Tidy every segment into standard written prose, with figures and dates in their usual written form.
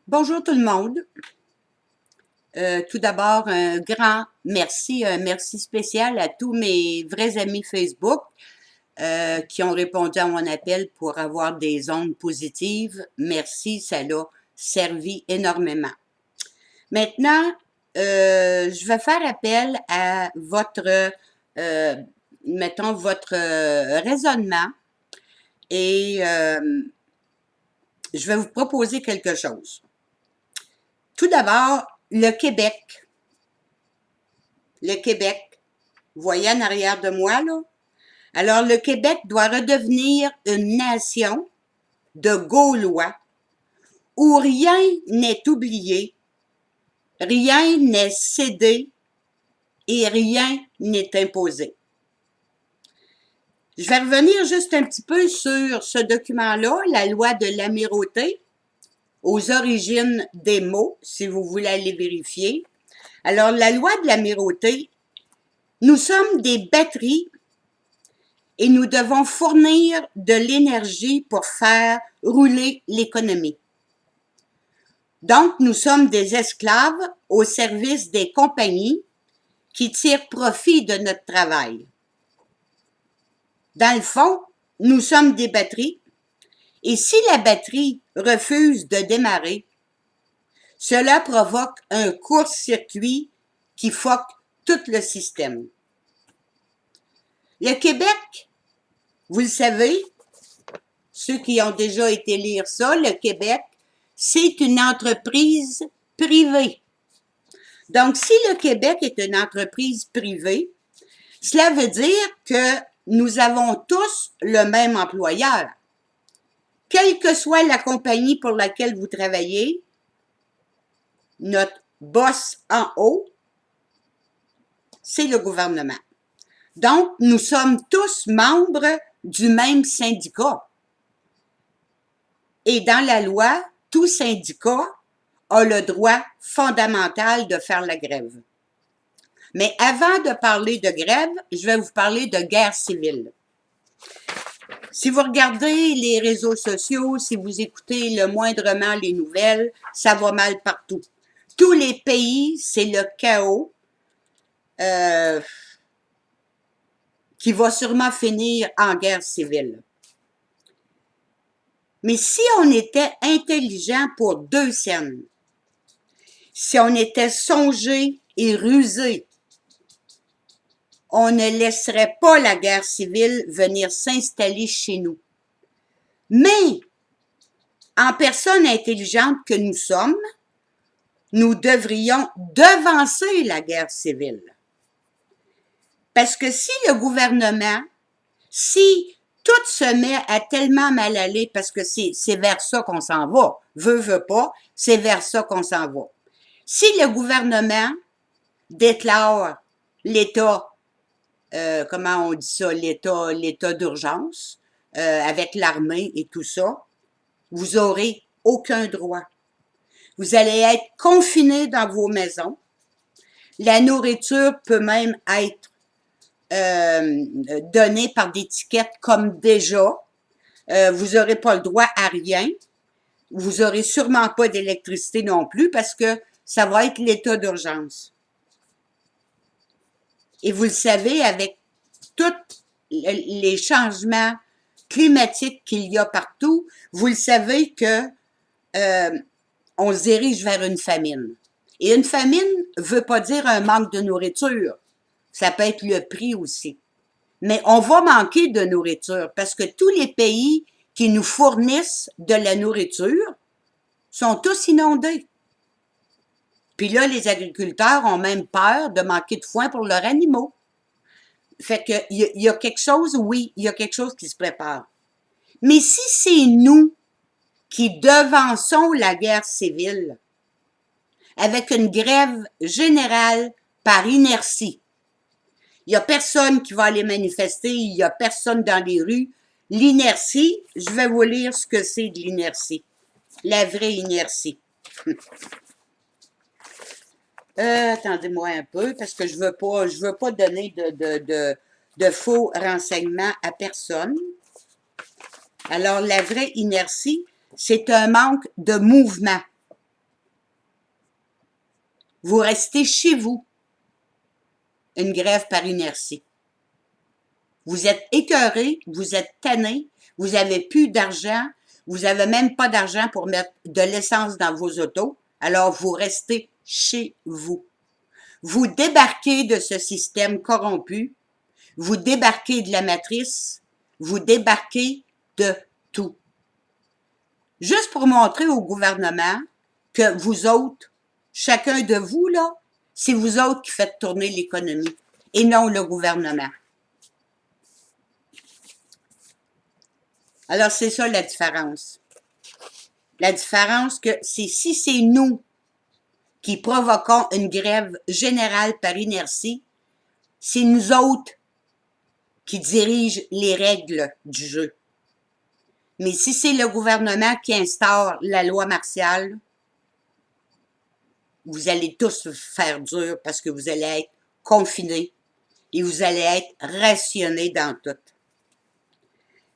Bonjour tout le monde. Tout d'abord, un grand merci, un merci spécial à tous mes vrais amis Facebook qui ont répondu à mon appel pour avoir des ondes positives. Merci, ça l'a servi énormément. Maintenant, je vais faire appel à votre, euh, mettons, votre raisonnement et je vais vous proposer quelque chose. Tout d'abord, le Québec. Le Québec, vous voyez en arrière de moi, là? Alors, le Québec doit redevenir une nation de Gaulois où rien n'est oublié, rien n'est cédé et rien n'est imposé. Je vais revenir juste un petit peu sur ce document-là, la loi de l'amirauté, aux origines des mots, si vous voulez aller vérifier. Alors, la loi de l'amirauté, nous sommes des batteries et nous devons fournir de l'énergie pour faire rouler l'économie. Donc, nous sommes des esclaves au service des compagnies qui tirent profit de notre travail. Dans le fond, nous sommes des batteries et si la batterie refuse de démarrer, cela provoque un court-circuit qui foque tout le système. Le Québec, vous le savez, ceux qui ont déjà été lire ça, le Québec, c'est une entreprise privée. Donc, si le Québec est une entreprise privée, cela veut dire que nous avons tous le même employeur. Quelle que soit la compagnie pour laquelle vous travaillez, notre boss en haut, c'est le gouvernement. Donc, nous sommes tous membres du même syndicat. Et dans la loi, tout syndicat a le droit fondamental de faire la grève. Mais avant de parler de grève, je vais vous parler de guerre civile. Si vous regardez les réseaux sociaux, si vous écoutez le moindrement les nouvelles, ça va mal partout. Tous les pays, c'est le chaos qui va sûrement finir en guerre civile. Mais si on était intelligent pour deux scènes, si on était songé et rusé, on ne laisserait pas la guerre civile venir s'installer chez nous. Mais, en personne intelligente que nous sommes, nous devrions devancer la guerre civile. Parce que si le gouvernement, si tout se met à tellement mal aller, parce que c'est vers ça qu'on s'en va, veut pas, c'est vers ça qu'on s'en va. Si le gouvernement déclare l'état, comment on dit ça, l'état d'urgence, avec l'armée et tout ça, vous aurez aucun droit. Vous allez être confinés dans vos maisons. La nourriture peut même être donnée par des tickets comme déjà. Vous n'aurez pas le droit à rien. Vous n'aurez sûrement pas d'électricité non plus parce que ça va être l'état d'urgence. Et vous le savez, avec tous les changements climatiques qu'il y a partout, vous le savez que on se dirige vers une famine. Et une famine ne veut pas dire un manque de nourriture. Ça peut être le prix aussi. Mais on va manquer de nourriture parce que tous les pays qui nous fournissent de la nourriture sont tous inondés. Puis là, les agriculteurs ont même peur de manquer de foin pour leurs animaux. Fait que il y a quelque chose, oui, il y a quelque chose qui se prépare. Mais si c'est nous qui devançons la guerre civile avec une grève générale par inertie, il n'y a personne qui va aller manifester, il n'y a personne dans les rues. L'inertie, je vais vous lire ce que c'est de l'inertie. La vraie inertie. Attendez-moi un peu, parce que je veux pas donner de faux renseignements à personne. Alors, la vraie inertie, c'est un manque de mouvement. vous restez chez vous. Une grève par inertie. Vous êtes écœuré, vous êtes tanné, vous n'avez plus d'argent, vous n'avez même pas d'argent pour mettre de l'essence dans vos autos, alors vous restez chez vous. Vous débarquez de ce système corrompu, vous débarquez de la matrice, vous débarquez de tout. Juste pour montrer au gouvernement que vous autres, chacun de vous, là, c'est vous autres qui faites tourner l'économie et non le gouvernement. Alors, c'est ça la différence. La différence que c'est si c'est nous qui provoquons une grève générale par inertie, c'est nous autres qui dirigent les règles du jeu. Mais si c'est le gouvernement qui instaure la loi martiale, vous allez tous faire dur parce que vous allez être confinés et vous allez être rationnés dans tout.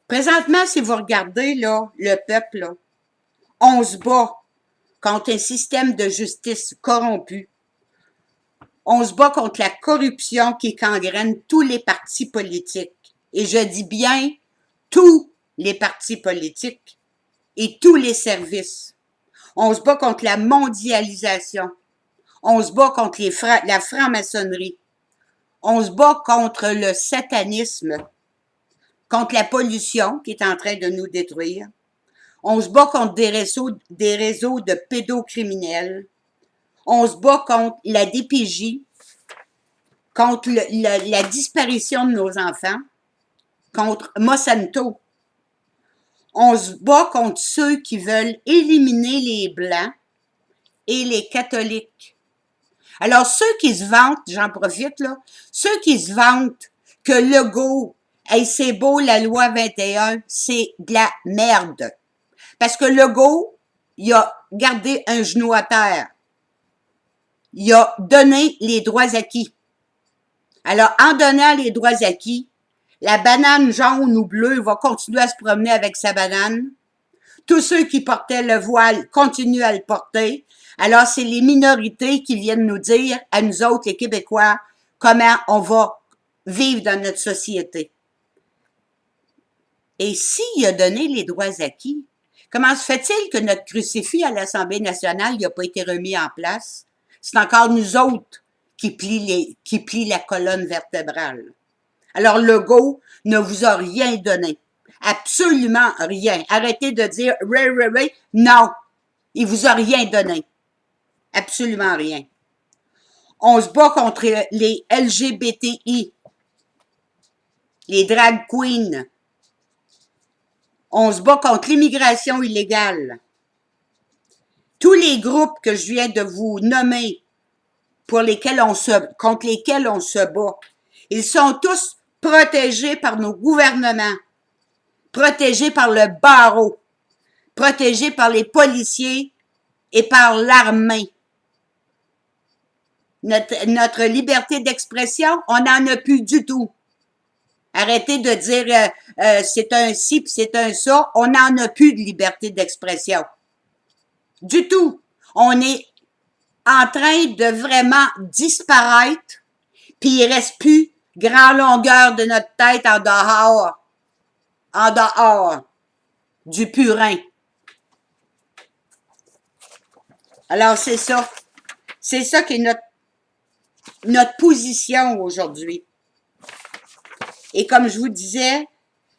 Présentement, si vous regardez là, le peuple, là, on se bat contre un système de justice corrompu. On se bat contre la corruption qui gangrène tous les partis politiques. Et je dis bien tous les partis politiques et tous les services. On se bat contre la mondialisation. On se bat contre la franc-maçonnerie. On se bat contre le satanisme, contre la pollution qui est en train de nous détruire. On se bat contre des réseaux de pédocriminels. On se bat contre la DPJ, contre la disparition de nos enfants, contre Monsanto. On se bat contre ceux qui veulent éliminer les Blancs et les catholiques. Alors, ceux qui se vantent, j'en profite là, ceux qui se vantent que Legault, hey, c'est beau la loi 21, c'est de la merde. Parce que Legault, il a gardé un genou à terre. Il a donné les droits acquis. Alors, en donnant les droits acquis, la banane jaune ou bleue va continuer à se promener avec sa banane. Tous ceux qui portaient le voile continuent à le porter. Alors, c'est les minorités qui viennent nous dire, à nous autres, les Québécois, comment on va vivre dans notre société. Et s'il a donné les droits acquis, comment se fait-il que notre crucifix à l'Assemblée nationale n'a pas été remis en place? C'est encore nous autres qui plient la colonne vertébrale. Alors, Legault ne vous a rien donné. Absolument rien. Arrêtez de dire « non, il vous a rien donné. Absolument rien. On se bat contre les LGBTI, les drag queens. On se bat contre l'immigration illégale. Tous les groupes que je viens de vous nommer, contre lesquels on se bat, ils sont tous protégés par nos gouvernements, protégés par le barreau, protégés par les policiers et par l'armée. Notre liberté d'expression, on n'en a plus du tout. Arrêtez de dire c'est un ci puis c'est un ça. On n'en a plus de liberté d'expression. Du tout. On est en train de vraiment disparaître, puis il reste plus grand longueur de notre tête en dehors du purin. Alors, c'est ça. C'est ça qui est notre position aujourd'hui. Et comme je vous disais,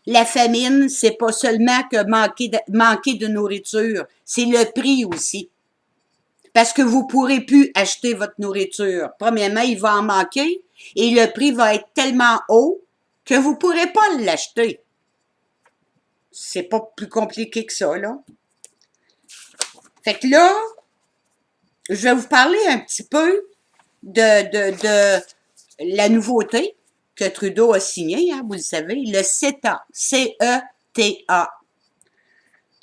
la famine, c'est pas seulement que manquer de nourriture, c'est le prix aussi. Parce que vous pourrez plus acheter votre nourriture. Premièrement, il va en manquer et le prix va être tellement haut que vous pourrez pas l'acheter. C'est pas plus compliqué que ça, là. Fait que là, je vais vous parler un petit peu de la nouveauté que Trudeau a signée, hein, vous le savez, le CETA, C-E-T-A.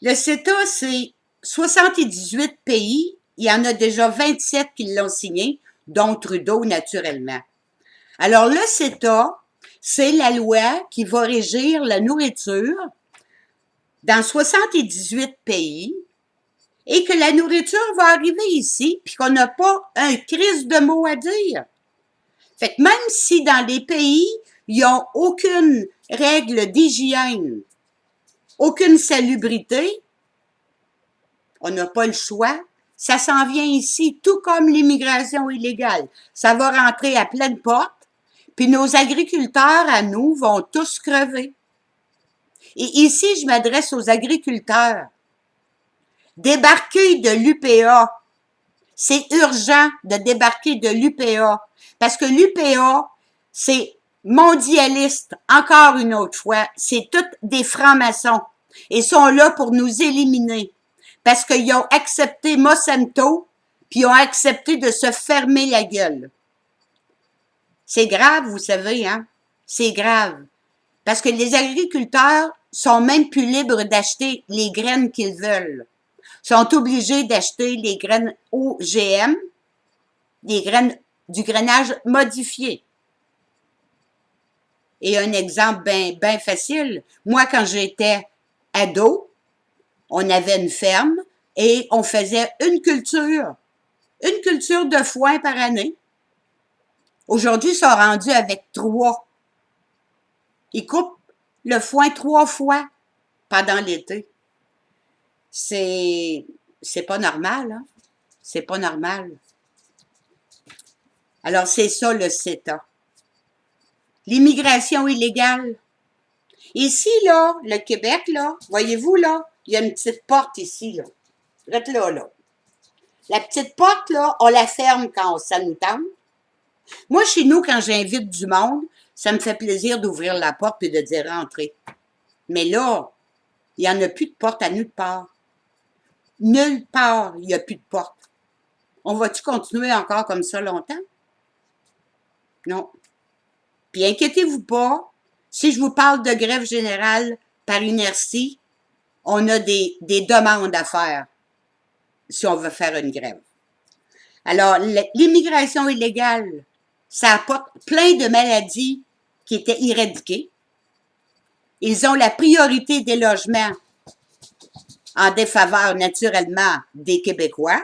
Le CETA, c'est 78 pays, il y en a déjà 27 qui l'ont signé, dont Trudeau, naturellement. Alors, le CETA, c'est la loi qui va régir la nourriture dans 78 pays et que la nourriture va arriver ici, puis qu'on n'a pas un crise de mots à dire. Fait que même si dans les pays, ils n'ont aucune règle d'hygiène, aucune salubrité, on n'a pas le choix. Ça s'en vient ici, tout comme l'immigration illégale. Ça va rentrer à pleine porte, puis nos agriculteurs à nous vont tous crever. Et ici, je m'adresse aux agriculteurs. Débarquer de l'UPA. C'est urgent de débarquer de l'UPA. Parce que l'UPA, c'est mondialiste, encore une autre fois. C'est tous des francs-maçons. Ils sont là pour nous éliminer. Parce qu'ils ont accepté Monsanto, puis ils ont accepté de se fermer la gueule. C'est grave, vous savez, hein? C'est grave. Parce que les agriculteurs sont même plus libres d'acheter les graines qu'ils veulent. Ils sont obligés d'acheter les graines OGM, des graines du grainage modifié. Et un exemple bien facile. Moi, quand j'étais ado, on avait une ferme et on faisait une culture de foin par année. Aujourd'hui, ils sont rendus avec 3. Ils coupent le foin 3 fois pendant l'été. C'est pas normal, hein? C'est pas normal. Alors, c'est ça le CETA. L'immigration illégale. Ici, là, le Québec, là, voyez-vous, là, il y a une petite porte ici, là. Reste là, là. La petite porte, là, on la ferme quand ça nous tente. Moi, chez nous, quand j'invite du monde, ça me fait plaisir d'ouvrir la porte et de dire « Entrez ». Mais là, il n'y en a plus de porte à nulle part. Nulle part, il n'y a plus de porte. On va-tu continuer encore comme ça longtemps? Non. Puis inquiétez-vous pas, si je vous parle de grève générale par inertie, on a des demandes à faire si on veut faire une grève. Alors, l'immigration illégale, ça apporte plein de maladies qui étaient éradiquées. Ils ont la priorité des logements en défaveur, naturellement, des Québécois.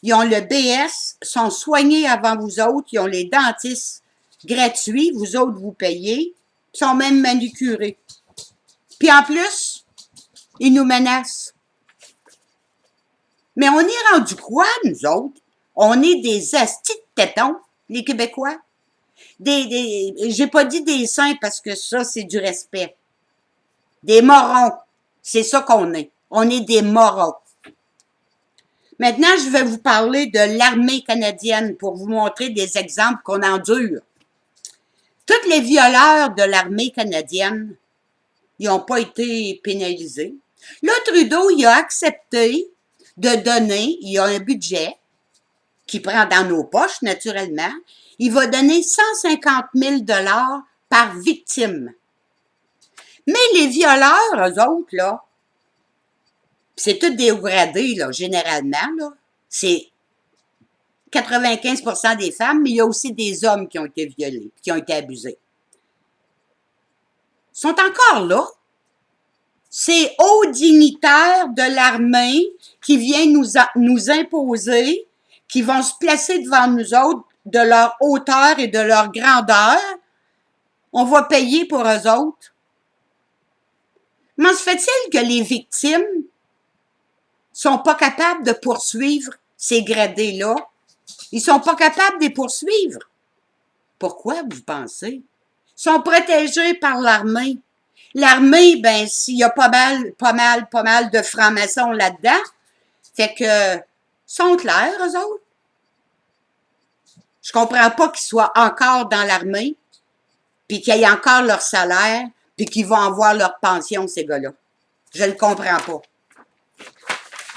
Ils ont le BS, sont soignés avant vous autres, ils ont les dentistes gratuits, vous autres, vous payez, ils sont même manucurés. Puis en plus, ils nous menacent. Mais on est rendu quoi, nous autres? On est des astis de tétons, les Québécois. J'ai pas dit des saints parce que ça, c'est du respect. Des morons. C'est ça qu'on est. On est des morons. Maintenant, je vais vous parler de l'armée canadienne pour vous montrer des exemples qu'on endure. Tous les violeurs de l'armée canadienne, ils n'ont pas été pénalisés. Là, Trudeau, il a accepté de donner, il a un budget qu'il prend dans nos poches, naturellement. Il va donner 150 000 $ par victime. Mais les violeurs, eux autres, là, c'est tous des gradés, là, généralement, là. C'est 95% des femmes, mais il y a aussi des hommes qui ont été violés, qui ont été abusés. Ils sont encore là. Ces hauts dignitaires de l'armée qui viennent nous imposer, qui vont se placer devant nous autres de leur hauteur et de leur grandeur. On va payer pour eux autres. Comment se fait-il que les victimes sont pas capables de poursuivre ces gradés-là? Ils sont pas capables de les poursuivre. Pourquoi, vous pensez? Ils sont protégés par l'armée. L'armée, ben, s'il y a pas mal de francs-maçons là-dedans, fait que, sont clairs, eux autres. Je comprends pas qu'ils soient encore dans l'armée, puis qu'ils aient encore leur salaire, puis qu'ils vont avoir leur pension, ces gars-là. Je le comprends pas.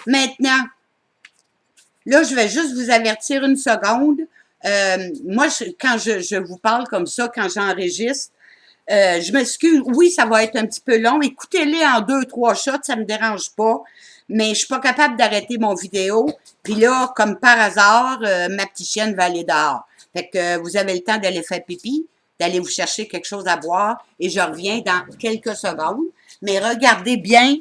Maintenant, là, je vais juste vous avertir une seconde. Moi, quand je vous parle comme ça, quand j'enregistre, je m'excuse. Oui, ça va être un petit peu long. Écoutez-les en 2-3 shots, ça me dérange pas. Mais je suis pas capable d'arrêter mon vidéo. Puis là, comme par hasard, ma petite chienne va aller dehors. Fait que vous avez le temps d'aller faire pipi, d'aller vous chercher quelque chose à boire. Et je reviens dans quelques secondes. Mais regardez bien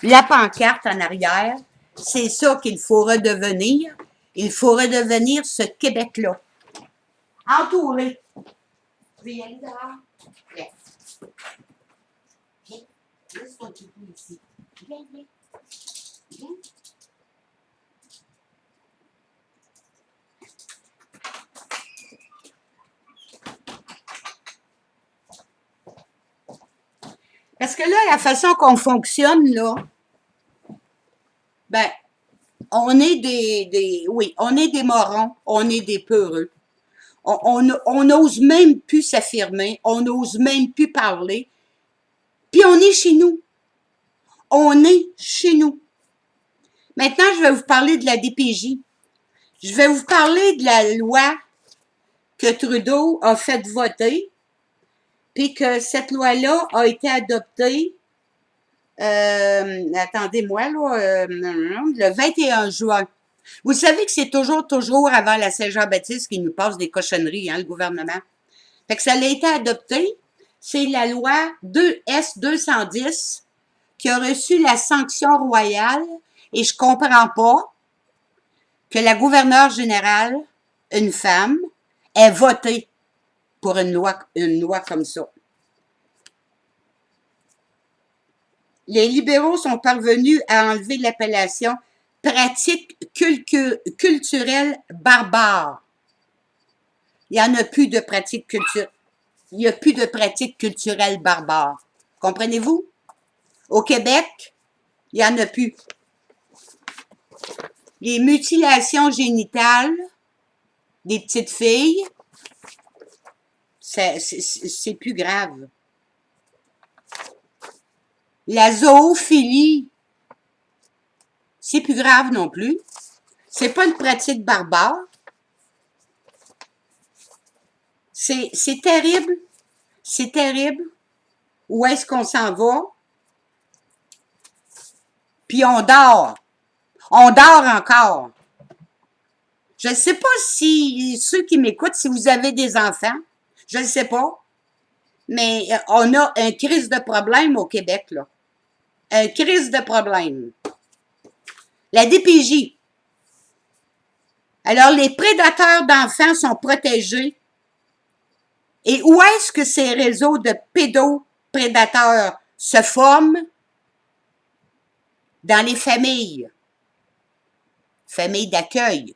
la pancarte en arrière. C'est ça qu'il faut redevenir. Il faut redevenir ce Québec-là. Entouré. Tu veux y aller dehors? Viens. Viens. Laisse ton petit bout ici. Viens, viens. Viens. Parce que là, la façon qu'on fonctionne, là, ben, on est oui, on est des morons, on est des peureux. On n'ose même plus s'affirmer, on n'ose même plus parler, puis on est chez nous. On est chez nous. Maintenant, je vais vous parler de la DPJ. Je vais vous parler de la loi que Trudeau a fait voter, puis que cette loi-là a été adoptée, attendez-moi, là, le 21 juin. Vous savez que c'est toujours avant la Saint-Jean-Baptiste qui nous passe des cochonneries, hein, le gouvernement. Fait que ça a été adopté. C'est la loi S-210 qui a reçu la sanction royale et je comprends pas que la gouverneure générale, une femme, ait voté pour une loi comme ça. Les libéraux sont parvenus à enlever l'appellation « pratique culturelle barbare ». Il n'y en a plus de pratique culturelle. Il n'y a plus de pratique culturelle barbare. Comprenez-vous? Au Québec, il n'y en a plus. Les mutilations génitales des petites filles, c'est plus grave. La zoophilie, c'est plus grave non plus. C'est pas une pratique barbare. C'est terrible. C'est terrible. Où est-ce qu'on s'en va? Puis on dort. On dort encore. Je ne sais pas si ceux qui m'écoutent, si vous avez des enfants, je ne sais pas, mais on a un crise de problème au Québec, là. Un crise de problème. La DPJ. Alors, les prédateurs d'enfants sont protégés. Et où est-ce que ces réseaux de pédoprédateurs se forment? Dans les familles. Familles d'accueil.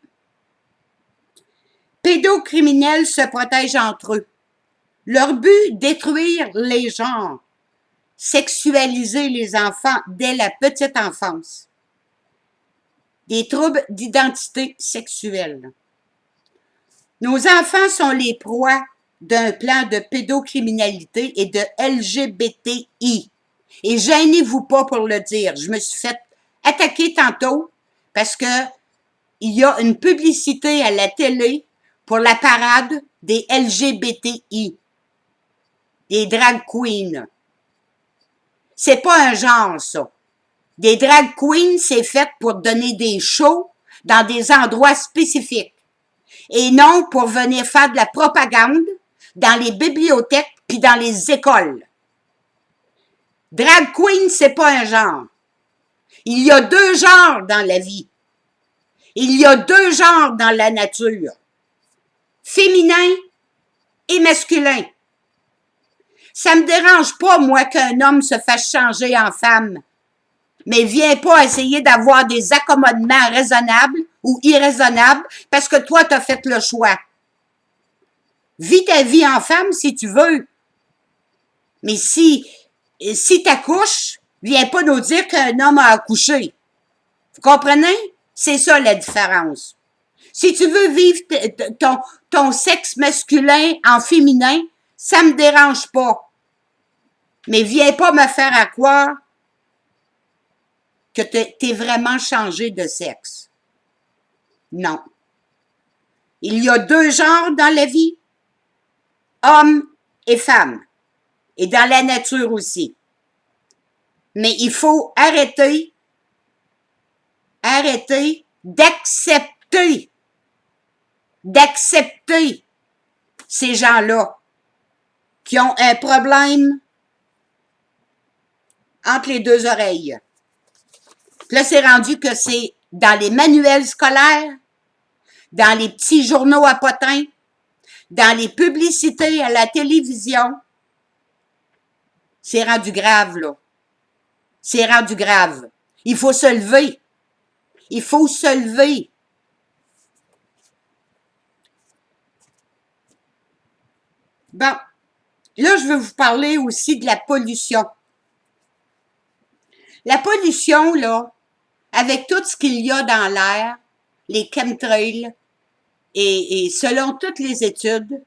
Pédocriminels se protègent entre eux. Leur but, détruire les genres. Sexualiser les enfants dès la petite enfance. Des troubles d'identité sexuelle. Nos enfants sont les proies d'un plan de pédocriminalité et de LGBTI. Et gênez-vous pas pour le dire. Je me suis fait attaquer tantôt parce que il y a une publicité à la télé pour la parade des LGBTI. Des drag queens. C'est pas un genre, ça. Des drag queens, c'est fait pour donner des shows dans des endroits spécifiques. Et non pour venir faire de la propagande dans les bibliothèques puis dans les écoles. Drag queen, c'est pas un genre. Il y a deux genres dans la vie. Il y a deux genres dans la nature. Féminin et masculin. Ça me dérange pas, moi, qu'un homme se fasse changer en femme. Mais viens pas essayer d'avoir des accommodements raisonnables ou irraisonnables parce que toi, t'as fait le choix. Vis ta vie en femme si tu veux. Mais si t'accouches, viens pas nous dire qu'un homme a accouché. Vous comprenez? C'est ça la différence. Si tu veux vivre ton sexe masculin en féminin, ça me dérange pas. Mais viens pas me faire à croire que t'es vraiment changé de sexe. Non. Il y a deux genres dans la vie, homme et femme, et dans la nature aussi. Mais il faut arrêter d'accepter ces gens-là qui ont un problème entre les deux oreilles. Puis là, c'est rendu que c'est dans les manuels scolaires, dans les petits journaux à potins, dans les publicités à la télévision. C'est rendu grave, là. C'est rendu grave. Il faut se lever. Il faut se lever. Bon, là, je veux vous parler aussi de la pollution. La pollution, là, avec tout ce qu'il y a dans l'air, les chemtrails, et selon toutes les études,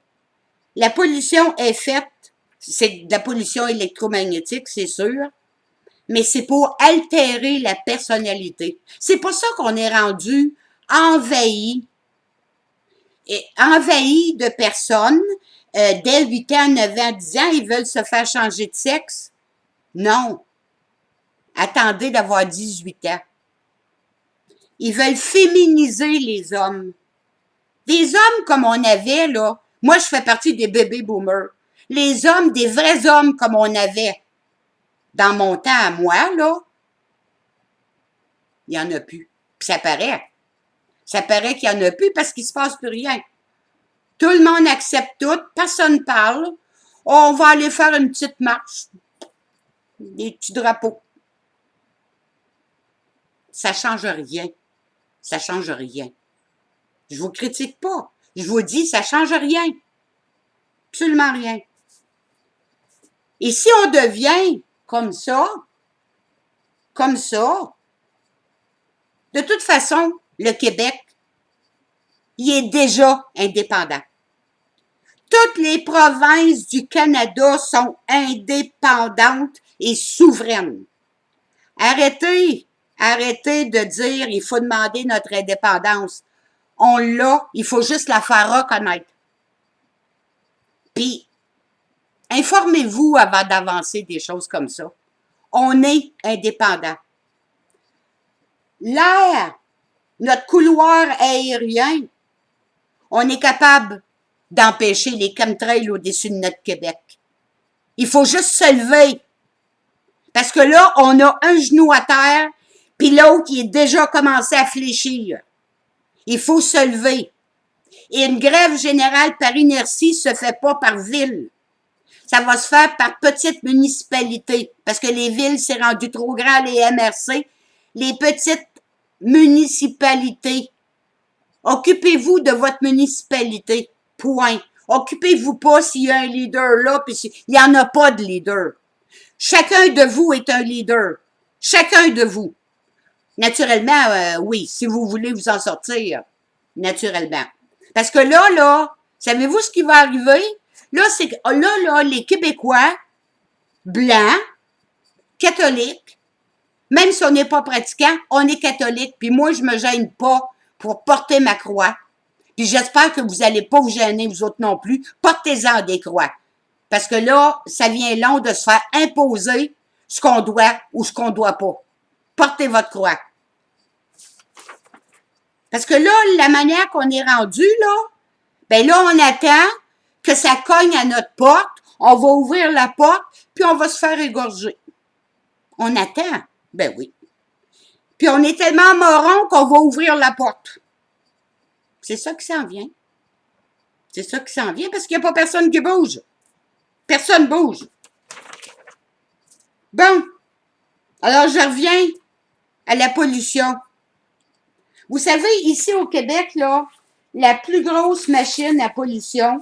la pollution est faite, c'est de la pollution électromagnétique, c'est sûr, mais c'est pour altérer la personnalité. C'est pour ça qu'on est rendu envahi de personnes dès 8 ans, 9 ans, 10 ans, ils veulent se faire changer de sexe. Non. Attendez d'avoir 18 ans. Ils veulent féminiser les hommes. Des hommes comme on avait, là, moi je fais partie des baby boomers. Les hommes, des vrais hommes comme on avait dans mon temps à moi, là, il n'y en a plus. Puis ça paraît. Ça paraît qu'il n'y en a plus parce qu'il ne se passe plus rien. Tout le monde accepte tout, personne ne parle. Oh, on va aller faire une petite marche. Des petits drapeaux. Ça ne change rien. Ça ne change rien. Je ne vous critique pas. Je vous dis, ça ne change rien. Absolument rien. Et si on devient comme ça, de toute façon, le Québec, il est déjà indépendant. Toutes les provinces du Canada sont indépendantes et souveraines. Arrêtez de dire il faut demander notre indépendance. On l'a, il faut juste la faire reconnaître. Puis, informez-vous avant d'avancer des choses comme ça. On est indépendant. L'air, notre couloir aérien, on est capable d'empêcher les chemtrails au-dessus de notre Québec. Il faut juste se lever. Parce que là, on a un genou à terre, puis l'autre, il est déjà commencé à fléchir. Il faut se lever. Et une grève générale par inertie se fait pas par ville. Ça va se faire par petite municipalité. Parce que les villes, c'est rendu trop grand, les MRC. Les petites municipalités. Occupez-vous de votre municipalité. Point. Occupez-vous pas s'il y a un leader là, puis il n'y en a pas de leader. Chacun de vous est un leader. Chacun de vous. Naturellement, oui, si vous voulez vous en sortir. Naturellement. Parce que là, savez-vous ce qui va arriver? Là, c'est que là, les Québécois, blancs, catholiques, même si on n'est pas pratiquant, on est catholique. Puis moi, je me gêne pas pour porter ma croix. Puis j'espère que vous n'allez pas vous gêner, vous autres non plus. Portez-en des croix. Parce que là, ça vient long de se faire imposer ce qu'on doit ou ce qu'on ne doit pas. Portez votre croix. Parce que là, la manière qu'on est rendu, là, ben là, on attend que ça cogne à notre porte, on va ouvrir la porte, puis on va se faire égorger. On attend. Ben oui. Puis on est tellement moron qu'on va ouvrir la porte. C'est ça qui s'en vient. C'est ça qui s'en vient parce qu'il n'y a pas personne qui bouge. Personne bouge. Bon. Alors, je reviens à la pollution. Vous savez, ici au Québec, là, la plus grosse machine à pollution,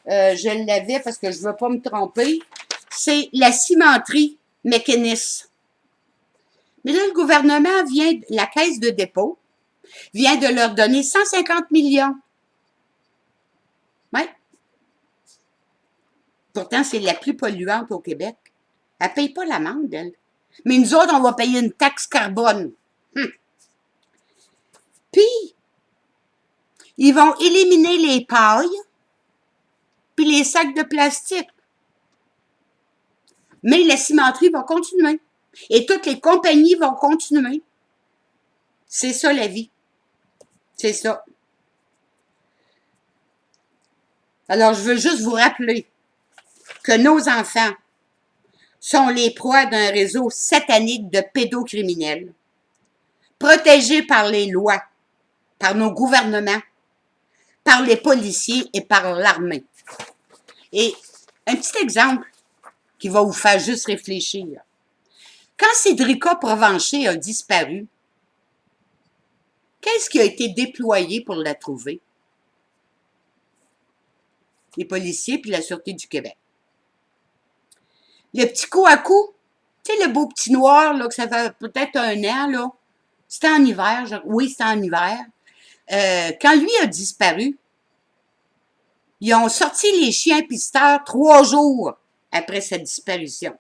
je l'avais parce que je ne veux pas me tromper, c'est la cimenterie Mécanis. Mais là, le gouvernement la Caisse de dépôt, vient de leur donner 150 millions. Oui. Pourtant, c'est la plus polluante au Québec. Elle ne paye pas l'amende, elle. Mais nous autres, on va payer une taxe carbone. Puis, ils vont éliminer les pailles puis les sacs de plastique. Mais la cimenterie va continuer. Et toutes les compagnies vont continuer. C'est ça, la vie. C'est ça. Alors, je veux juste vous rappeler que nos enfants sont les proies d'un réseau satanique de pédocriminels, protégés par les lois, par nos gouvernements, par les policiers et par l'armée. Et un petit exemple qui va vous faire juste réfléchir. Quand Cédrica Provencher a disparu, qu'est-ce qui a été déployé pour la trouver? Les policiers puis la Sûreté du Québec. Le petit coup à coup, tu sais, le beau petit noir, là, que ça fait peut-être 1 an, là, c'était en hiver, oui, c'était en hiver. Quand lui a disparu, ils ont sorti les chiens pisteurs 3 jours après sa disparition.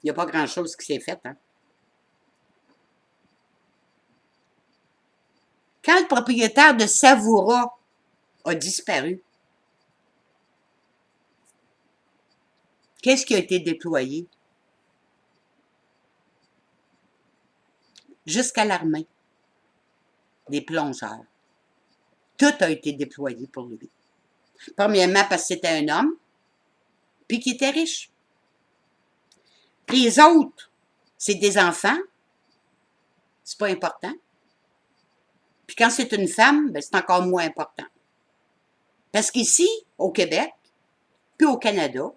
Il n'y a pas grand-chose qui s'est fait, hein. Quand le propriétaire de Savoura a disparu, qu'est-ce qui a été déployé? Jusqu'à l'armée. Des plongeurs. Tout a été déployé pour lui. Premièrement, parce que c'était un homme, puis qu'il était riche. Les autres, c'est des enfants, c'est pas important. Puis quand c'est une femme, ben c'est encore moins important. Parce qu'ici, au Québec, puis au Canada,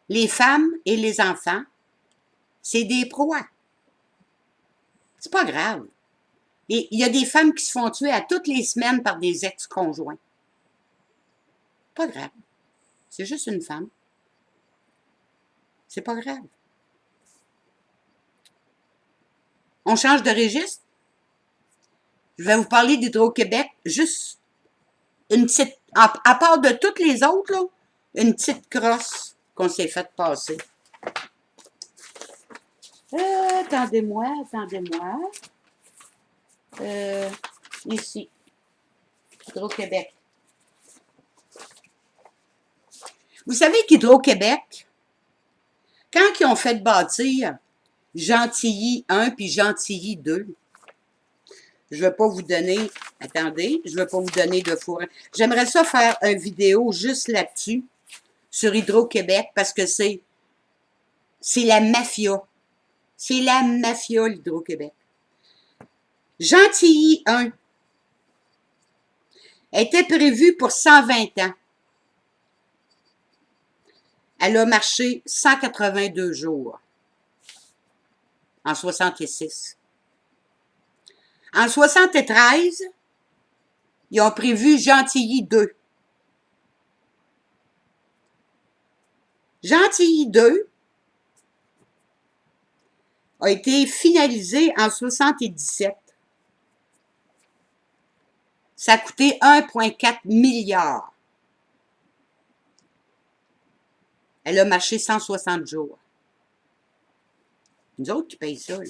les femmes et les enfants, c'est des proies. C'est pas grave. Et il y a des femmes qui se font tuer à toutes les semaines par des ex-conjoints. Pas grave. C'est juste une femme. C'est pas grave. On change de registre. Je vais vous parler d'Hydro-Québec. Juste une petite, à part de toutes les autres, là, une petite crosse qu'on s'est fait passer. Attendez-moi. Ici. Hydro-Québec. Vous savez qu'Hydro-Québec, quand ils ont fait bâtir Gentilly 1 puis Gentilly 2, je ne vais pas vous donner, attendez, je ne vais pas vous donner de four. J'aimerais ça faire une vidéo juste là-dessus, sur Hydro-Québec, parce que c'est la mafia. C'est la mafia, l'Hydro-Québec. Gentilly 1 était prévu pour 120 ans. Elle a marché 182 jours en 66. En 73, ils ont prévu Gentilly 2. Gentilly 2 a été finalisé en 77. Ça a coûté 1,4 milliard. Elle a marché 160 jours. Nous autres qui payent ça, là.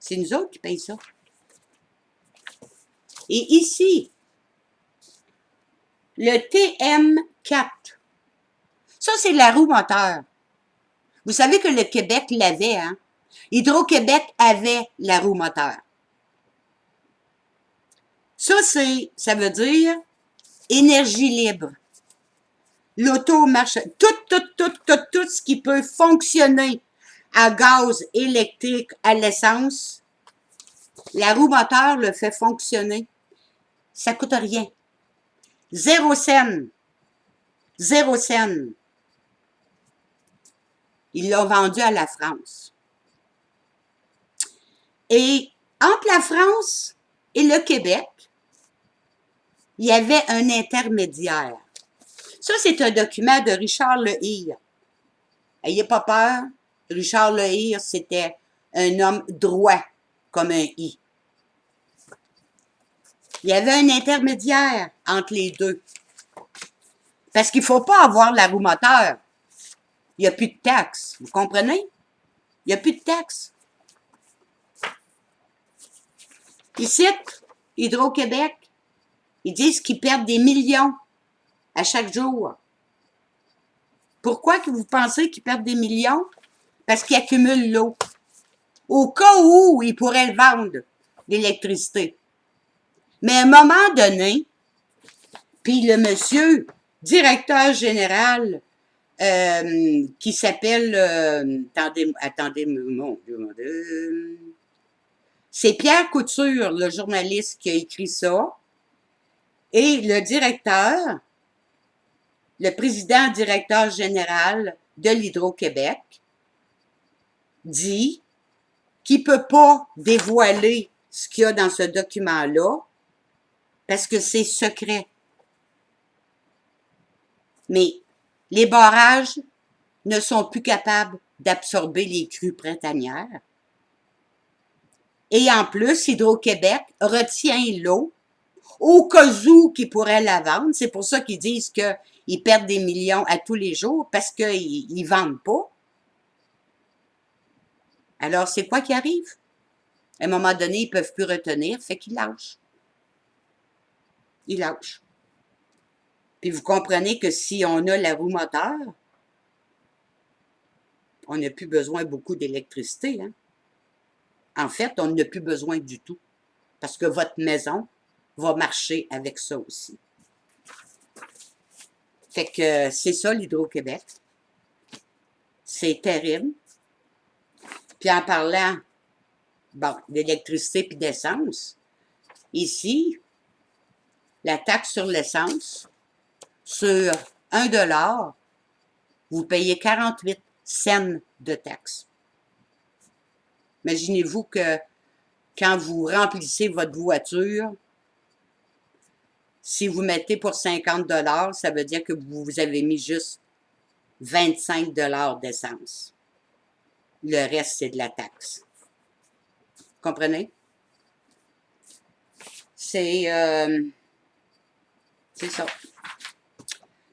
C'est nous autres qui payent ça. Et ici, le TM4. Ça, c'est la roue moteur. Vous savez que le Québec l'avait, hein? Hydro-Québec avait la roue moteur. Ça veut dire énergie libre. L'auto marche, tout ce qui peut fonctionner à gaz électrique, à l'essence, la roue moteur le fait fonctionner. Ça coûte rien. 0 cent. 0 cent. Ils l'ont vendu à la France. Et entre la France et le Québec, il y avait un intermédiaire. Ça, c'est un document de Richard Lehire. Ayez pas peur, Richard Lehire, c'était un homme droit, comme un I. Il y avait un intermédiaire entre les deux. Parce qu'il ne faut pas avoir la roue moteur. Il n'y a plus de taxes. Vous comprenez? Il n'y a plus de taxes. Ici, Hydro-Québec, ils disent qu'ils perdent des millions à chaque jour. Pourquoi que vous pensez qu'ils perdent des millions? Parce qu'ils accumulent l'eau. Au cas où ils pourraient le vendre, l'électricité. Mais à un moment donné, puis le monsieur directeur général qui s'appelle, mon Dieu, c'est Pierre Couture, le journaliste qui a écrit ça, et le directeur, le président directeur général de l'Hydro-Québec, dit qu'il ne peut pas dévoiler ce qu'il y a dans ce document-là parce que c'est secret. Mais les barrages ne sont plus capables d'absorber les crues printanières. Et en plus, Hydro-Québec retient l'eau au cas où qu'ils pourraient la vendre. C'est pour ça qu'ils disent qu'ils perdent des millions à tous les jours parce qu'ils ne vendent pas. Alors, c'est quoi qui arrive? À un moment donné, ils ne peuvent plus retenir, fait qu'ils lâchent. Ils lâchent. Puis vous comprenez que si on a la roue moteur, on n'a plus besoin beaucoup d'électricité. Hein? En fait, on n'a plus besoin du tout. Parce que votre maison va marcher avec ça aussi. Fait que c'est ça l'Hydro-Québec. C'est terrible. Puis en parlant, bon, d'électricité puis d'essence, ici, la taxe sur l'essence, sur 1 $, vous payez 48 cents de taxe. Imaginez-vous que quand vous remplissez votre voiture, si vous mettez pour 50 $, ça veut dire que vous avez mis juste 25 $ d'essence. Le reste, c'est de la taxe. Comprenez? C'est ça.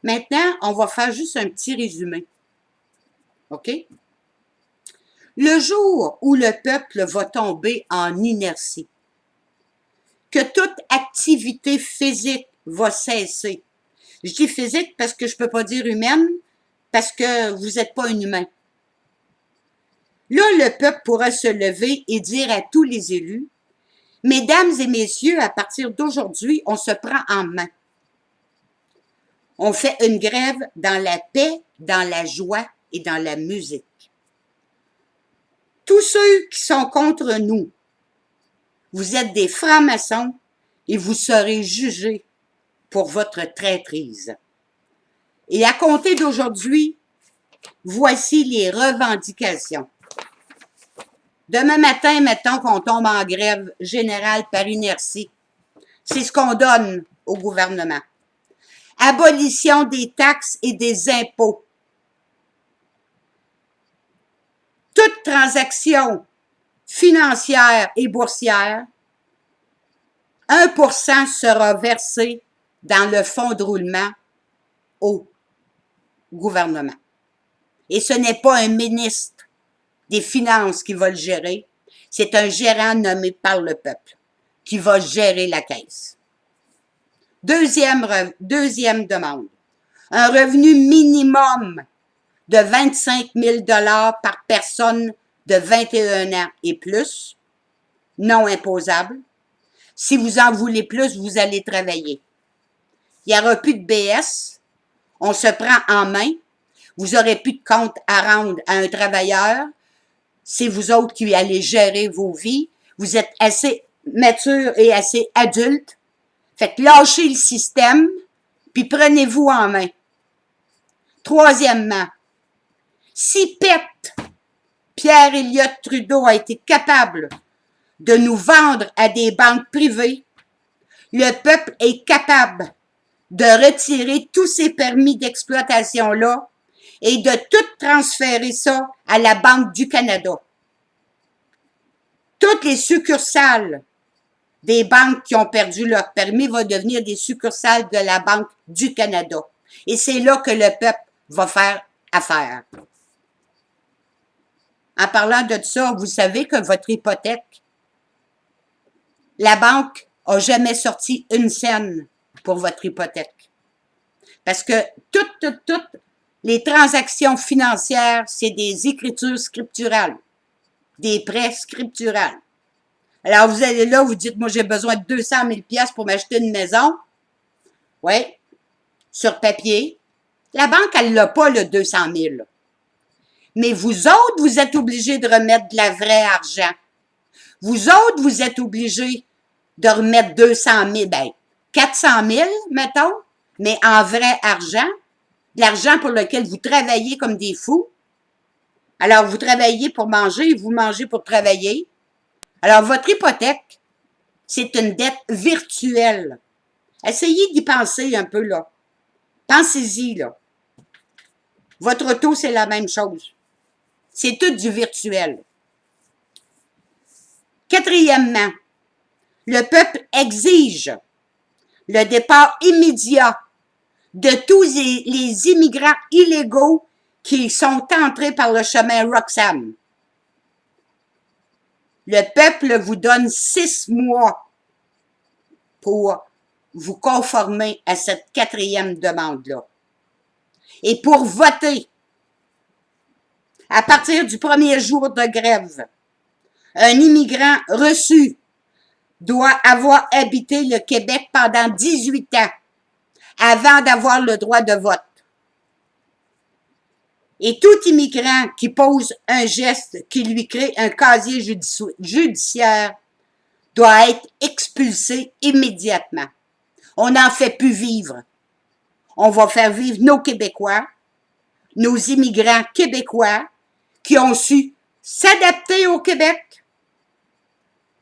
Maintenant, on va faire juste un petit résumé. OK? Le jour où le peuple va tomber en inertie, que toute activité physique va cesser. Je dis physique parce que je ne peux pas dire humaine, parce que vous n'êtes pas un humain. Là, le peuple pourra se lever et dire à tous les élus, « Mesdames et messieurs, à partir d'aujourd'hui, on se prend en main. On fait une grève dans la paix, dans la joie et dans la musique. Tous ceux qui sont contre nous, vous êtes des francs-maçons et vous serez jugés pour votre traîtrise. Et à compter d'aujourd'hui, voici les revendications. Demain matin, mettons qu'on tombe en grève générale par inertie. C'est ce qu'on donne au gouvernement. Abolition des taxes et des impôts. Toute transaction financière et boursière, 1% sera versé dans le fonds de roulement au gouvernement. Et ce n'est pas un ministre des Finances qui va le gérer, c'est un gérant nommé par le peuple qui va gérer la caisse. Deuxième demande, un revenu minimum de 25 000 $ par personne de 21 ans et plus, non imposable. Si vous en voulez plus, vous allez travailler. Il n'y aura plus de BS, on se prend en main, vous n'aurez plus de compte à rendre à un travailleur, c'est vous autres qui allez gérer vos vies, vous êtes assez matures et assez adultes, faites lâcher le système, puis prenez-vous en main. Troisièmement, si Pierre Elliott Trudeau a été capable de nous vendre à des banques privées, le peuple est capable de retirer tous ces permis d'exploitation-là et de tout transférer ça à la Banque du Canada. Toutes les succursales des banques qui ont perdu leur permis vont devenir des succursales de la Banque du Canada. Et c'est là que le peuple va faire affaire. En parlant de ça, vous savez que votre hypothèque, la banque n'a jamais sorti une scène pour votre hypothèque. Parce que toutes les transactions financières, c'est des écritures scripturales, des prêts scripturales. Alors, vous allez là, vous dites, moi, j'ai besoin de 200 000 $ pour m'acheter une maison. Oui. sur papier. La banque, elle n'a pas le 200 000. Mais vous autres, vous êtes obligés de remettre de la vraie argent. Vous autres, vous êtes obligés de remettre 200 000, ben, 400 000, mettons, mais en vrai argent, de l'argent pour lequel vous travaillez comme des fous. Alors, vous travaillez pour manger et vous mangez pour travailler. Alors, votre hypothèque, c'est une dette virtuelle. Essayez d'y penser un peu, là. Pensez-y, là. Votre auto, c'est la même chose. C'est tout du virtuel. Quatrièmement, le peuple exige le départ immédiat de tous les immigrants illégaux qui sont entrés par le chemin Roxham. Le peuple vous donne 6 mois pour vous conformer à cette quatrième demande-là. Et pour voter, à partir du premier jour de grève, un immigrant reçu doit avoir habité le Québec pendant 18 ans avant d'avoir le droit de vote. Et tout immigrant qui pose un geste qui lui crée un casier judiciaire doit être expulsé immédiatement. On n'en fait plus vivre. On va faire vivre nos Québécois, nos immigrants québécois qui ont su s'adapter au Québec,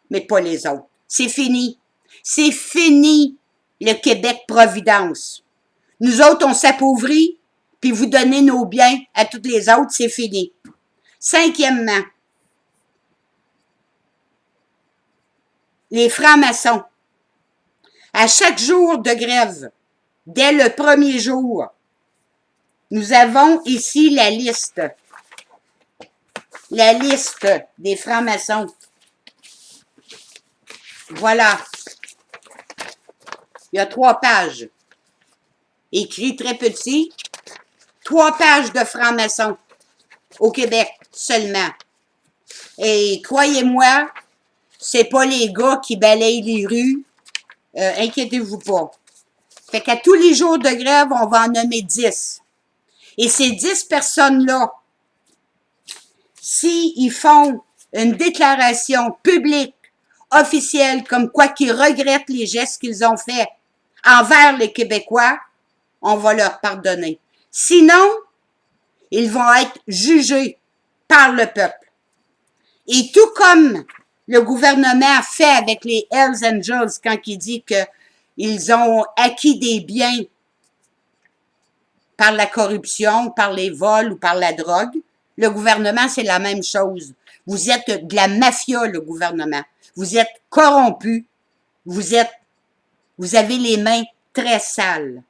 mais pas les autres. C'est fini. C'est fini le Québec-Providence. Nous autres, on s'appauvrit, puis vous donnez nos biens à toutes les autres, c'est fini. Cinquièmement, les francs-maçons. À chaque jour de grève, dès le premier jour, nous avons ici la liste. La liste des francs-maçons. Voilà. Il y a 3 pages. Écrit très petit. 3 pages de francs-maçons au Québec seulement. Et croyez-moi, c'est pas les gars qui balayent les rues. Inquiétez-vous pas. Fait qu'à tous les jours de grève, on va en nommer 10. Et ces 10 personnes-là, s'ils font une déclaration publique, officielle, comme quoi qu'ils regrettent les gestes qu'ils ont faits envers les Québécois, on va leur pardonner. Sinon, ils vont être jugés par le peuple. Et tout comme le gouvernement a fait avec les Hells Angels quand il dit qu'ils ont acquis des biens par la corruption, par les vols ou par la drogue, le gouvernement, c'est la même chose. Vous êtes de la mafia, le gouvernement. Vous êtes corrompus. Vous avez les mains très sales.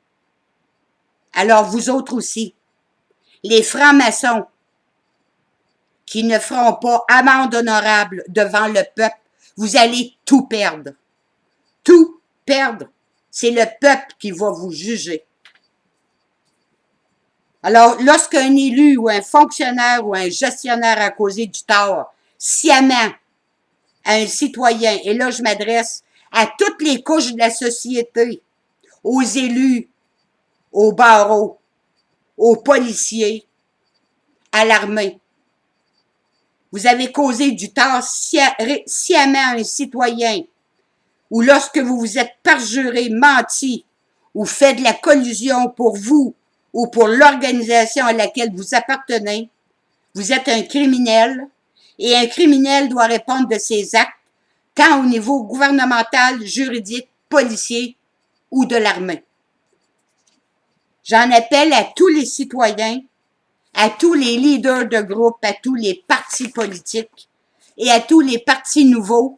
Alors, vous autres aussi, les francs-maçons qui ne feront pas amende honorable devant le peuple, vous allez tout perdre. Tout perdre. C'est le peuple qui va vous juger. Alors, lorsqu'un élu ou un fonctionnaire ou un gestionnaire a causé du tort sciemment à un citoyen, et là, je m'adresse à toutes les couches de la société, aux élus, aux barreaux, aux policiers, à l'armée. Vous avez causé du tort sciemment à un citoyen, ou lorsque vous vous êtes perjuré, menti, ou fait de la collusion pour vous ou pour l'organisation à laquelle vous appartenez, vous êtes un criminel, et un criminel doit répondre de ses actes, tant au niveau gouvernemental, juridique, policier ou de l'armée. J'en appelle à tous les citoyens, à tous les leaders de groupe, à tous les partis politiques et à tous les partis nouveaux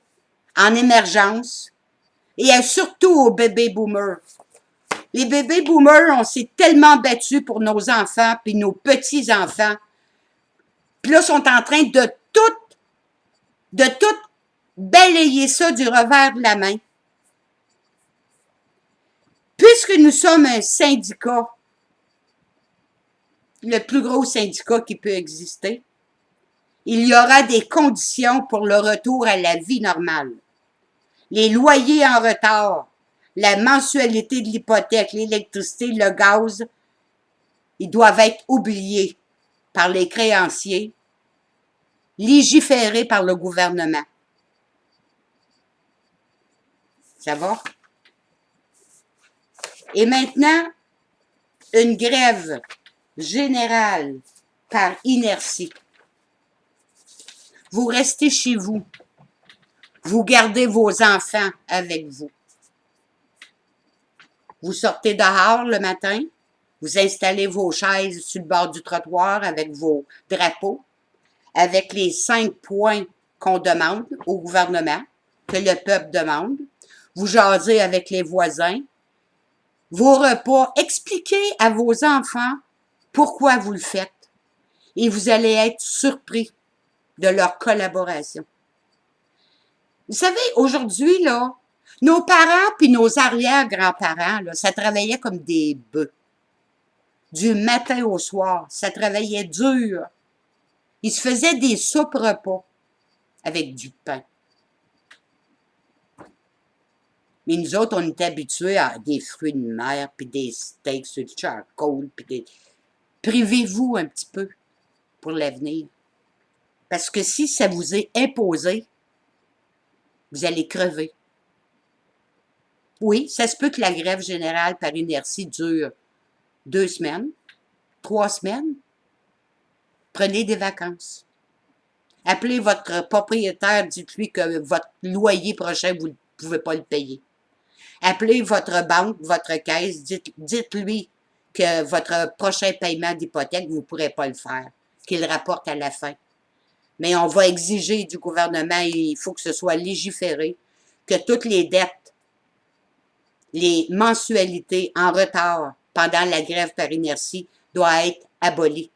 en émergence et surtout aux bébés boomers. Les bébés boomers, on s'est tellement battus pour nos enfants puis nos petits-enfants. Puis là, sont en train de tout balayer ça du revers de la main. Puisque nous sommes un syndicat, le plus gros syndicat qui peut exister, il y aura des conditions pour le retour à la vie normale. Les loyers en retard, la mensualité de l'hypothèque, l'électricité, le gaz, ils doivent être oubliés par les créanciers, légiférés par le gouvernement. Ça va? Et maintenant, une grève générale par inertie. Vous restez chez vous. Vous gardez vos enfants avec vous. Vous sortez dehors le matin, vous installez vos chaises sur le bord du trottoir avec vos drapeaux, avec les 5 points qu'on demande au gouvernement, que le peuple demande. Vous jasez avec les voisins. Vos repas, expliquez à vos enfants pourquoi vous le faites. Et vous allez être surpris de leur collaboration. Vous savez, aujourd'hui, là, nos parents puis nos arrière-grands-parents, là, ça travaillait comme des bœufs. Du matin au soir, ça travaillait dur. Ils se faisaient des soupes repas avec du pain. Mais nous autres, on était habitués à des fruits de mer, puis des steaks sur le charcoal, puis des... Privez-vous un petit peu pour l'avenir. Parce que si ça vous est imposé, vous allez crever. Oui, ça se peut que la grève générale par inertie dure 2 semaines, 3 semaines. Prenez des vacances. Appelez votre propriétaire, dites-lui que votre loyer prochain, vous ne pouvez pas le payer. Appelez votre banque, votre caisse, dites-lui que votre prochain paiement d'hypothèque, vous ne pourrez pas le faire, qu'il rapporte à la fin. Mais on va exiger du gouvernement, il faut que ce soit légiféré, que toutes les dettes, les mensualités en retard pendant la grève par inertie doivent être abolies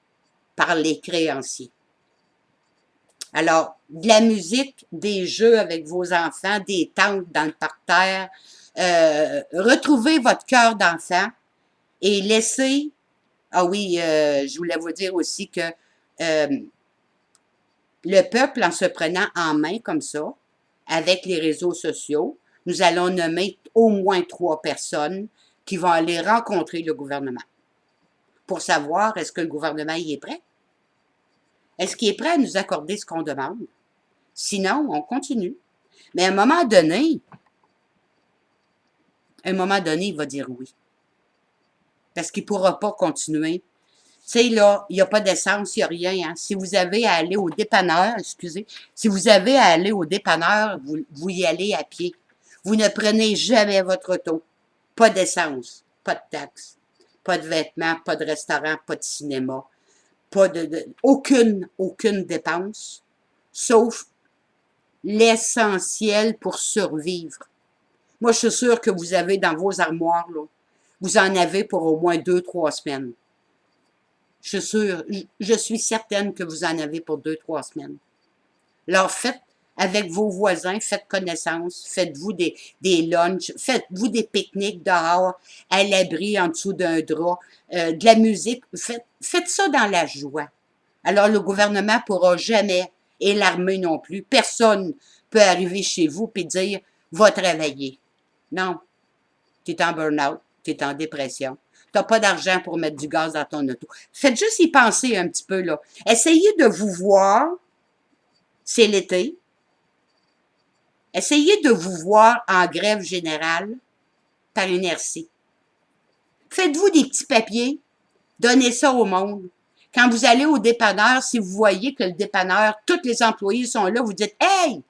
par les créanciers. Alors, de la musique, des jeux avec vos enfants, des tentes dans le parterre, retrouvez votre cœur d'enfant et laissez... Ah oui, je voulais vous dire aussi que le peuple, en se prenant en main comme ça, avec les réseaux sociaux, nous allons nommer au moins 3 personnes qui vont aller rencontrer le gouvernement pour savoir est-ce que le gouvernement y est prêt. Est-ce qu'il est prêt à nous accorder ce qu'on demande? Sinon, on continue. Mais à un moment donné, il va dire oui. Parce qu'il ne pourra pas continuer. Tu sais, là, il n'y a pas d'essence, il n'y a rien. Hein. Si vous avez à aller au dépanneur, si vous avez à aller au dépanneur, vous y allez à pied. Vous ne prenez jamais votre auto. Pas d'essence, pas de taxes, pas de vêtements, pas de restaurant, pas de cinéma, pas aucune dépense, sauf l'essentiel pour survivre. Moi, je suis sûre que vous avez dans vos armoires, là, vous en avez pour au moins 2-3 semaines. Je suis sûre, je suis certaine que vous en avez pour 2-3 semaines. Alors, faites avec vos voisins, faites connaissance, faites-vous des lunchs, faites-vous des pique-niques dehors, à l'abri, en dessous d'un drap, de la musique, faites ça dans la joie. Alors, le gouvernement ne pourra jamais, et l'armée non plus, personne peut arriver chez vous et dire « va travailler ». Non, tu es en burn-out, tu es en dépression, tu n'as pas d'argent pour mettre du gaz dans ton auto. Faites juste y penser un petit peu, là. Essayez de vous voir, c'est l'été, essayez de vous voir en grève générale par inertie. Faites-vous des petits papiers, donnez ça au monde. Quand vous allez au dépanneur, si vous voyez que le dépanneur, tous les employés sont là, vous dites « Hey,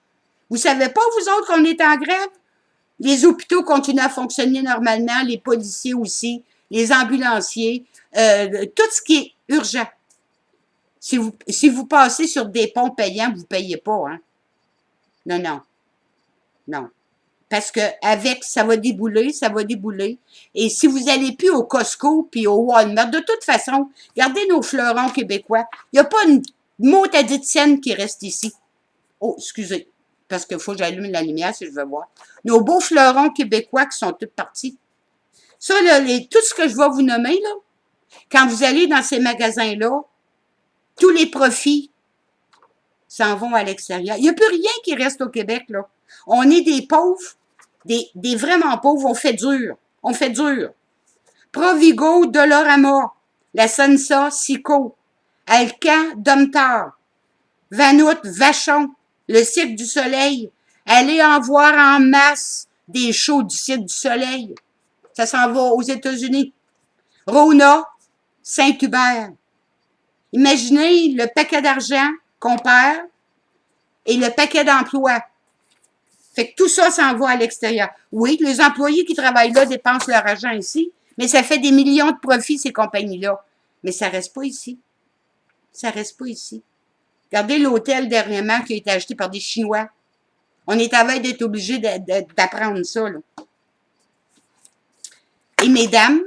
vous savez pas, vous autres, qu'on est en grève? » Les hôpitaux continuent à fonctionner normalement, les policiers aussi, les ambulanciers, tout ce qui est urgent. Si vous passez sur des ponts payants, vous ne payez pas, hein? Non, non. Non. Parce que avec, ça va débouler, ça va débouler. Et si vous n'allez plus au Costco puis au Walmart, de toute façon, regardez nos fleurons québécois. Il n'y a pas une mot à dit scène qui reste ici. Oh, excusez. Parce qu'il faut que j'allume la lumière si je veux voir. Nos beaux fleurons québécois qui sont tous partis. Ça, là, tout ce que je vais vous nommer, là, quand vous allez dans ces magasins-là, tous les profits s'en vont à l'extérieur. Il n'y a plus rien qui reste au Québec, là. On est des pauvres des vraiment pauvres, on fait dur. On fait dur. Provigo, Dolorama, la Sensa, Sico, Alcan, Domtar, Vanout, Vachon, le Cirque du Soleil. Allez en voir en masse des shows du Cirque du Soleil. Ça s'en va aux États-Unis. Rona, Saint-Hubert. Imaginez le paquet d'argent qu'on perd et le paquet d'emplois. Fait que tout ça s'en va à l'extérieur. Oui, les employés qui travaillent là dépensent leur argent ici, mais ça fait des millions de profits, ces compagnies-là. Mais ça reste pas ici. Ça reste pas ici. Regardez l'hôtel dernièrement qui a été acheté par des Chinois. On est à veille d'être obligé d'apprendre ça, là. Et mesdames,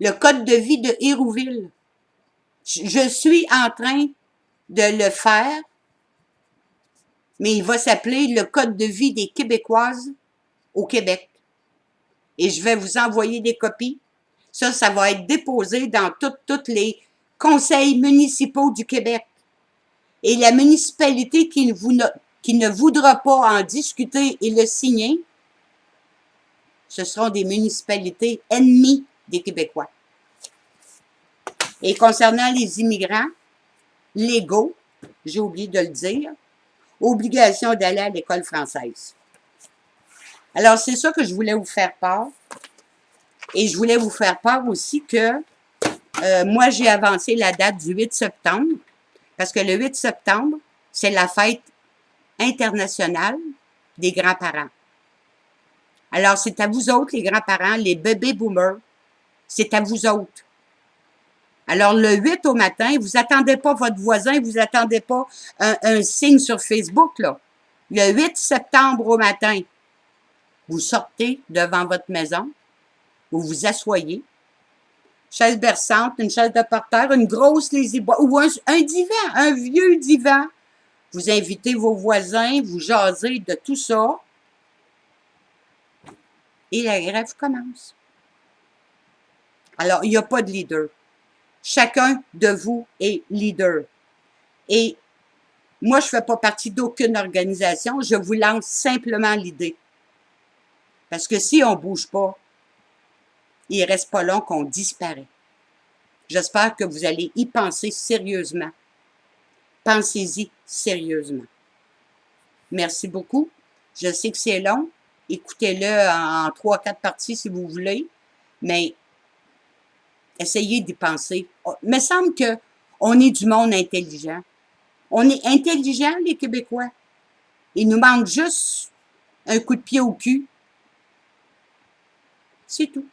le code de vie de Hérouville, je suis en train de le faire, mais il va s'appeler le code de vie des Québécoises au Québec. Et je vais vous envoyer des copies. Ça va être déposé dans tous les conseils municipaux du Québec. Et la municipalité qui ne voudra pas en discuter et le signer, ce seront des municipalités ennemies des Québécois. Et concernant les immigrants légaux, j'ai oublié de le dire, obligation d'aller à l'école française. Alors, c'est ça que je voulais vous faire part. Et je voulais vous faire part aussi que moi, j'ai avancé la date du 8 septembre, parce que le 8 septembre, c'est la fête internationale des grands-parents. Alors, c'est à vous autres, les grands-parents, les bébés boomers, c'est à vous autres. Alors, le 8 au matin, vous attendez pas votre voisin, vous attendez pas un signe sur Facebook, là. Le 8 septembre au matin, vous sortez devant votre maison, vous vous asseyez, chaise berçante, une chaise de parterre, une grosse lazy-boy, ou un divan, un vieux divan. Vous invitez vos voisins, vous jasez de tout ça, et la grève commence. Alors, il n'y a pas de leader. Chacun de vous est leader. Et moi, je ne fais pas partie d'aucune organisation, je vous lance simplement l'idée. Parce que si on ne bouge pas, il ne reste pas long qu'on disparaît. J'espère que vous allez y penser sérieusement. Pensez-y sérieusement. Merci beaucoup. Je sais que c'est long. Écoutez-le en 3-4 parties si vous voulez. Mais essayez d'y penser. Il me semble qu'on est du monde intelligent. On est intelligents, les Québécois. Il nous manque juste un coup de pied au cul. C'est tout.